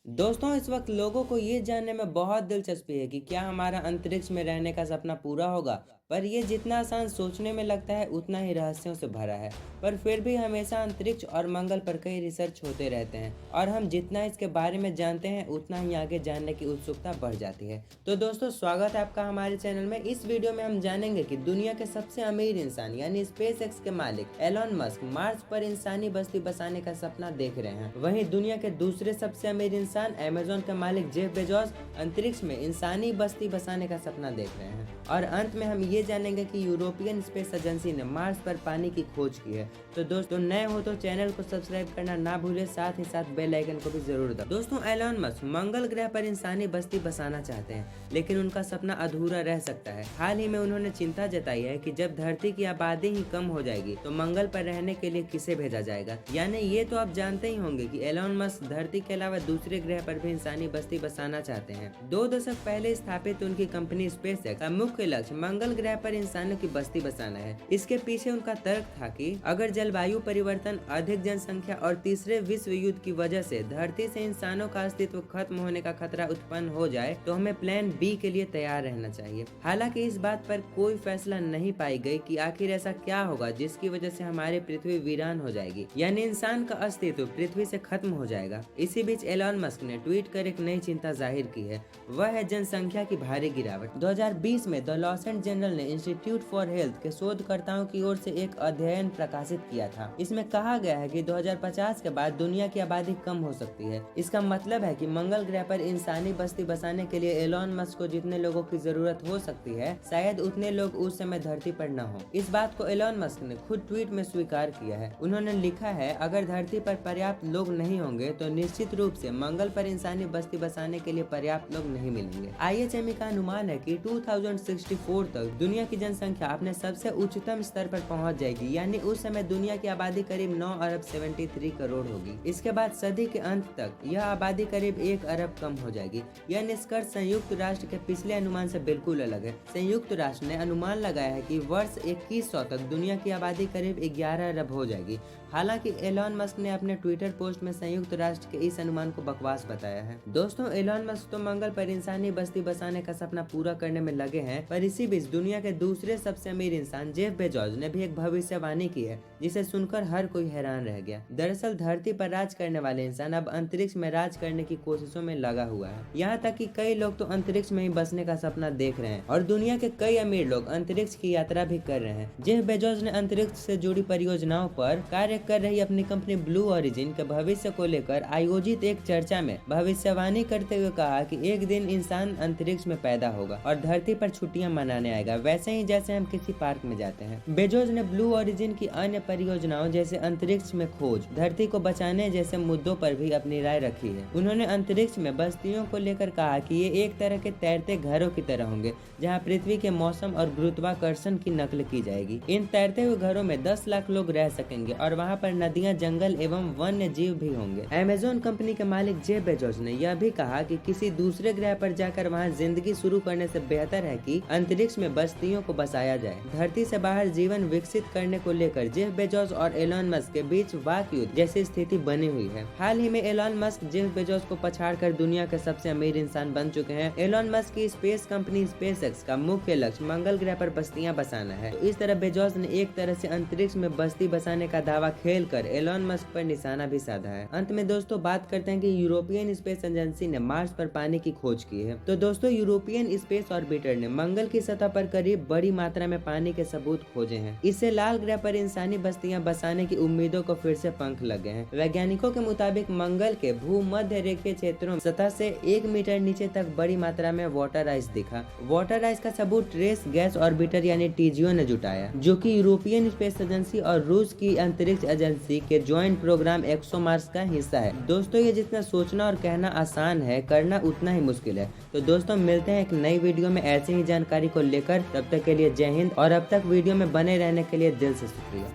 दोस्तों इस वक्त लोगों को ये जानने में बहुत दिलचस्पी है कि क्या हमारा अंतरिक्ष में रहने का सपना पूरा होगा। पर ये जितना आसान सोचने में लगता है उतना ही रहस्यों से भरा है। पर फिर भी हमेशा अंतरिक्ष और मंगल पर कई रिसर्च होते रहते हैं और हम जितना इसके बारे में जानते हैं उतना ही आगे जानने की उत्सुकता बढ़ जाती है। तो दोस्तों स्वागत है आपका हमारे चैनल में। इस वीडियो में हम जानेंगे कि दुनिया के सबसे अमीर इंसान यानी स्पेस एक्स के मालिक एलन मस्क मार्स पर इंसानी बस्ती बसाने का सपना देख रहे हैं। वहीं दुनिया के दूसरे सबसे अमीर इंसान अमेज़न के मालिक जेफ बेजोस अंतरिक्ष में इंसानी बस्ती बसाने का सपना देख रहे हैं। और अंत में हम ये जानेंगे कि यूरोपियन स्पेस एजेंसी ने मार्स पर पानी की खोज की है। तो दोस्तों नए हो तो चैनल को सब्सक्राइब करना ना भूले, साथ ही साथ बेल आइकन को भी जरूर दबाएं। दोस्तों एलन मस्क मंगल ग्रह पर इंसानी बस्ती बसाना चाहते हैं, लेकिन उनका सपना अधूरा रह सकता है। हाल ही में उन्होंने चिंता जताई है कि जब धरती की आबादी ही कम हो जाएगी तो मंगल पर रहने के लिए किसे भेजा जाएगा। यानी ये तो आप जानते ही होंगे कि एलन मस्क धरती के अलावा दूसरे ग्रह पर भी इंसानी बस्ती बसाना चाहते हैं। 2 दशक पहले स्थापित उनकी कंपनी स्पेस एक्स का मुख्य लक्ष्य मंगल ग्रह पर इंसानों की बस्ती बसाना है। इसके पीछे उनका तर्क था कि अगर जलवायु परिवर्तन, अधिक जनसंख्या और तीसरे विश्व युद्ध की वजह से धरती से इंसानों का अस्तित्व खत्म होने का खतरा उत्पन्न हो जाए तो हमें प्लान बी के लिए तैयार रहना चाहिए। हालांकि इस बात पर कोई फैसला नहीं पाई गई कि आखिर ऐसा क्या होगा जिसकी वजह से हमारी पृथ्वी वीरान हो जाएगी, यानी इंसान का अस्तित्व पृथ्वी से खत्म हो जाएगा। इसी बीच एलन मस्क ने ट्वीट कर एक नई चिंता जाहिर की है, वह है जनसंख्या की भारी गिरावट। 2020 में द लॉस एंड जनरल ने इंस्टीट्यूट फॉर हेल्थ के शोधकर्ताओं की ओर से एक अध्ययन प्रकाशित किया था। इसमें कहा गया है कि 2050 के बाद दुनिया की आबादी कम हो सकती है। इसका मतलब है कि मंगल ग्रह पर इंसानी बस्ती बसाने के लिए एलन मस्क को जितने लोगों की जरूरत हो सकती है शायद उतने लोग उस समय धरती पर न हो। इस बात को एलन मस्क ने खुद ट्वीट में स्वीकार किया है। उन्होंने लिखा है, अगर धरती पर पर्याप्त लोग नहीं होंगे तो निश्चित रूप से मंगल पर इंसानी बस्ती बसाने के लिए पर्याप्त लोग नहीं मिलेंगे। IHME का अनुमान है कि 2064 तक दुनिया की जनसंख्या अपने सबसे उच्चतम स्तर पर पहुंच जाएगी, यानी उस समय दुनिया की आबादी करीब 9 अरब 73 करोड़ होगी। इसके बाद सदी के अंत तक यह आबादी करीब 1 अरब कम हो जाएगी। यह निष्कर्ष संयुक्त राष्ट्र के पिछले अनुमान से बिल्कुल अलग है। संयुक्त राष्ट्र ने अनुमान लगाया है कि वर्ष 2100 तक दुनिया की आबादी करीब 11 अरब हो जाएगी। हालांकि एलन मस्क ने अपने ट्विटर पोस्ट में संयुक्त राष्ट्र के इस अनुमान को बकवास बताया है। दोस्तों एलन मस्क तो मंगल पर इंसानी बस्ती बसाने का सपना पूरा करने में लगे हैं, पर इसी बीच दुनिया के दूसरे सबसे अमीर इंसान जेफ बेजोस ने भी एक भविष्यवाणी की है जिसे सुनकर हर कोई हैरान रह गया। दरअसल धरती पर राज करने वाले इंसान अब अंतरिक्ष में राज करने की कोशिशों में लगा हुआ है। यहाँ तक कि कई लोग तो अंतरिक्ष में ही बसने का सपना देख रहे हैं और दुनिया के कई अमीर लोग अंतरिक्ष की यात्रा भी कर रहे हैं। जेफ बेजोस ने अंतरिक्ष से जुड़ी परियोजनाओं पर कार्य कर रही अपनी कंपनी ब्लू ओरिजिन के भविष्य को लेकर आयोजित एक चर्चा में भविष्यवाणी करते हुए कहा कि एक दिन इंसान अंतरिक्ष में पैदा होगा और धरती पर छुट्टियां मनाने आएगा, वैसे ही जैसे हम किसी पार्क में जाते हैं। बेजोस ने ब्लू ओरिजिन की अन्य परियोजनाओं जैसे अंतरिक्ष में खोज, धरती को बचाने जैसे मुद्दों पर भी अपनी राय रखी है। उन्होंने अंतरिक्ष में बस्तियों को लेकर कहा कि ये एक तरह के तैरते घरों की तरह होंगे जहाँ पृथ्वी के मौसम और गुरुत्वाकर्षण की नकल की जाएगी। इन तैरते हुए घरों में 10 लाख लोग रह सकेंगे और वहाँ पर नदियाँ, जंगल एवं वन्य जीव भी होंगे। अमेज़न कंपनी के मालिक जेफ बेजोस ने यह भी कहा कि किसी दूसरे ग्रह पर जाकर वहाँ जिंदगी शुरू करने से बेहतर है कि अंतरिक्ष में बस्तियों को बसाया जाए। धरती से बाहर जीवन विकसित करने को लेकर जेफ बेजोस और एलन मस्क के बीच वाक युद्ध जैसी स्थिति बनी हुई है। हाल ही में एलन मस्क जेफ बेजोस को पछाड़कर दुनिया के सबसे अमीर इंसान बन चुके हैं। एलन मस्क की स्पेस कंपनी स्पेस एक्स का मुख्य लक्ष्य मंगल ग्रह पर बस्तियां बसाना है। तो इस तरह बेजोस ने एक तरह से अंतरिक्ष में बस्ती बसाने का दावा खेल कर एलन मस्क पर निशाना भी साधा है। अंत में दोस्तों बात करते हैं कि यूरोपियन स्पेस एजेंसी ने मार्स पर पानी की खोज की है। तो दोस्तों यूरोपियन स्पेस ऑर्बिटर ने मंगल की सतह पर करीब बड़ी मात्रा में पानी के सबूत खोजे हैं। इससे लाल ग्रह पर इंसानी बस्तियां बसाने की उम्मीदों को फिर से पंख लगे हैं। वैज्ञानिकों के मुताबिक मंगल के भूमध्य रेखीय क्षेत्रों में सतह से 1 मीटर नीचे तक बड़ी मात्रा में वाटर आइस दिखा। वाटर आइस का सबूत ट्रेस गैस ऑर्बिटर यानी TGO ने जुटाया, जो कि यूरोपियन स्पेस एजेंसी और रूस की अंतरिक्ष एजेंसी के ज्वाइंट प्रोग्राम एक्सोमार्स का हिस्सा है। दोस्तों ये जितना सोचना और कहना आसान है, करना उतना ही मुश्किल है। तो दोस्तों मिलते हैं एक नई वीडियो में ऐसी ही जानकारी को लेकर। तब तक के लिए जय हिंद और अब तक वीडियो में बने रहने के लिए दिल से शुक्रिया।